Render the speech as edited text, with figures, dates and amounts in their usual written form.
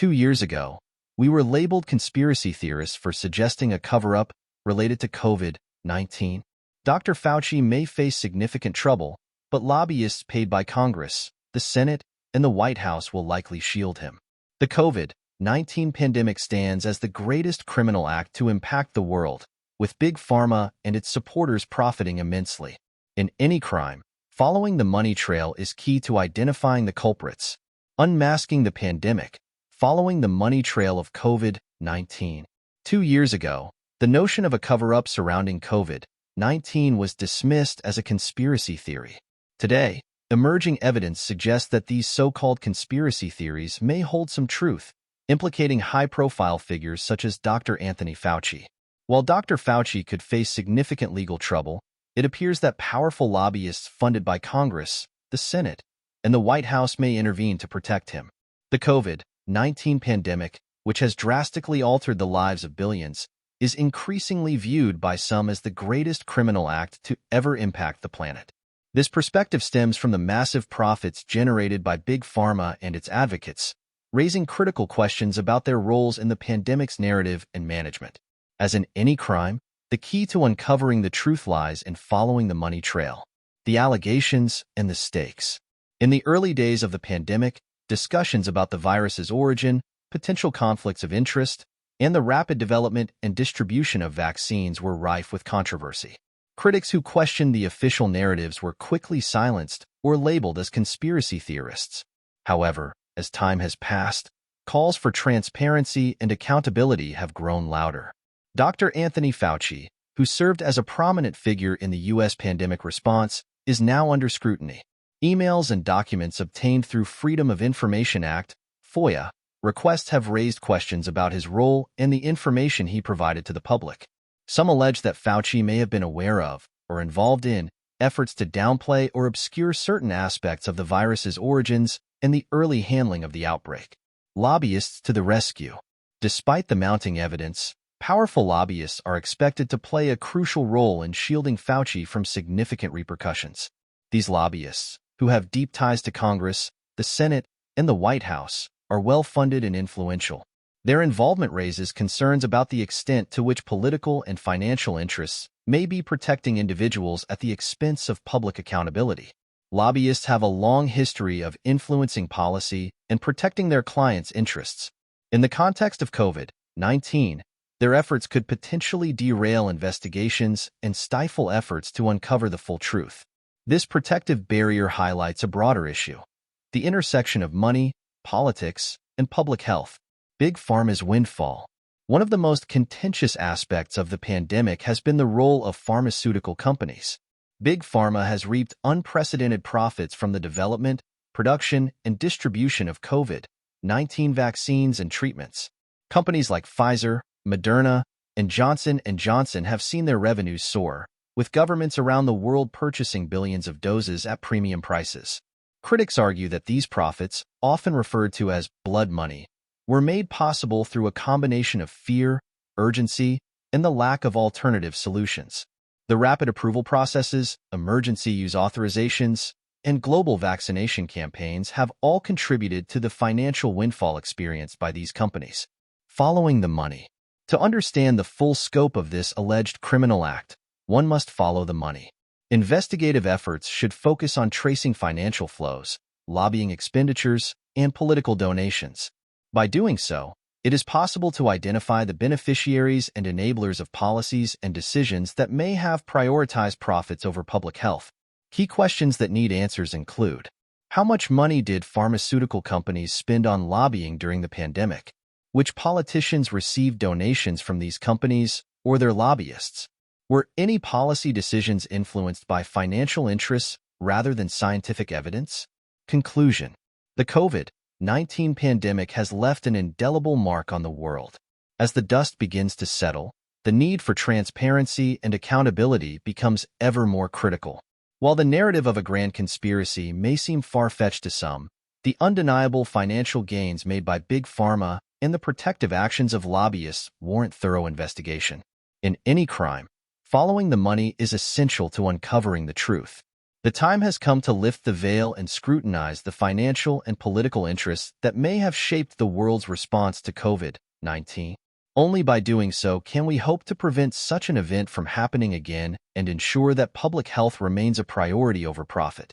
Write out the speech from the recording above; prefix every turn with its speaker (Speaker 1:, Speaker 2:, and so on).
Speaker 1: 2 years ago, we were labeled conspiracy theorists for suggesting a cover-up related to COVID-19. Dr. Fauci may face significant trouble, but lobbyists paid by Congress, the Senate, and the White House will likely shield him. The COVID-19 pandemic stands as the greatest criminal act to impact the world, with Big Pharma and its supporters profiting immensely. In any crime, following the money trail is key to identifying the culprits. Unmasking the pandemic, following the money trail of COVID-19. 2 years ago, the notion of a cover-up surrounding COVID-19 was dismissed as a conspiracy theory. Today, emerging evidence suggests that these so-called conspiracy theories may hold some truth, implicating high-profile figures such as Dr. Anthony Fauci. While Dr. Fauci could face significant legal trouble, it appears that powerful lobbyists funded by Congress, the Senate, and the White House may intervene to protect him. The COVID-19 pandemic, which has drastically altered the lives of billions, is increasingly viewed by some as the greatest criminal act to ever impact the planet. This perspective stems from the massive profits generated by Big Pharma and its advocates, raising critical questions about their roles in the pandemic's narrative and management. As in any crime, the key to uncovering the truth lies in following the money trail, the allegations, and the stakes. In the early days of the pandemic, discussions about the virus's origin, potential conflicts of interest, and the rapid development and distribution of vaccines were rife with controversy. Critics who questioned the official narratives were quickly silenced or labeled as conspiracy theorists. However, as time has passed, calls for transparency and accountability have grown louder. Dr. Anthony Fauci, who served as a prominent figure in the U.S. pandemic response, is now under scrutiny. Emails and documents obtained through Freedom of Information Act (FOIA) requests have raised questions about his role and the information he provided to the public. Some allege that Fauci may have been aware of, or involved in, efforts to downplay or obscure certain aspects of the virus's origins and the early handling of the outbreak. Lobbyists to the rescue. Despite the mounting evidence, powerful lobbyists are expected to play a crucial role in shielding Fauci from significant repercussions. These lobbyists, who have deep ties to Congress, the Senate, and the White House, are well-funded and influential. Their involvement raises concerns about the extent to which political and financial interests may be protecting individuals at the expense of public accountability. Lobbyists have a long history of influencing policy and protecting their clients' interests. In the context of COVID-19, their efforts could potentially derail investigations and stifle efforts to uncover the full truth. This protective barrier highlights a broader issue: the intersection of money, politics, and public health. Big Pharma's windfall. One of the most contentious aspects of the pandemic has been the role of pharmaceutical companies. Big Pharma has reaped unprecedented profits from the development, production, and distribution of COVID-19 vaccines and treatments. Companies like Pfizer, Moderna, and Johnson & Johnson have seen their revenues soar, with governments around the world purchasing billions of doses at premium prices. Critics argue that these profits, often referred to as blood money, were made possible through a combination of fear, urgency, and the lack of alternative solutions. The rapid approval processes, emergency use authorizations, and global vaccination campaigns have all contributed to the financial windfall experienced by these companies. Following the money. To understand the full scope of this alleged criminal act, one must follow the money. Investigative efforts should focus on tracing financial flows, lobbying expenditures, and political donations. By doing so, it is possible to identify the beneficiaries and enablers of policies and decisions that may have prioritized profits over public health. Key questions that need answers include: how much money did pharmaceutical companies spend on lobbying during the pandemic? Which politicians received donations from these companies or their lobbyists? Were any policy decisions influenced by financial interests rather than scientific evidence? Conclusion: the COVID-19 pandemic has left an indelible mark on the world. As the dust begins to settle, the need for transparency and accountability becomes ever more critical. While the narrative of a grand conspiracy may seem far-fetched to some, the undeniable financial gains made by Big Pharma and the protective actions of lobbyists warrant thorough investigation. In any crime, following the money is essential to uncovering the truth. The time has come to lift the veil and scrutinize the financial and political interests that may have shaped the world's response to COVID-19. Only by doing so can we hope to prevent such an event from happening again and ensure that public health remains a priority over profit.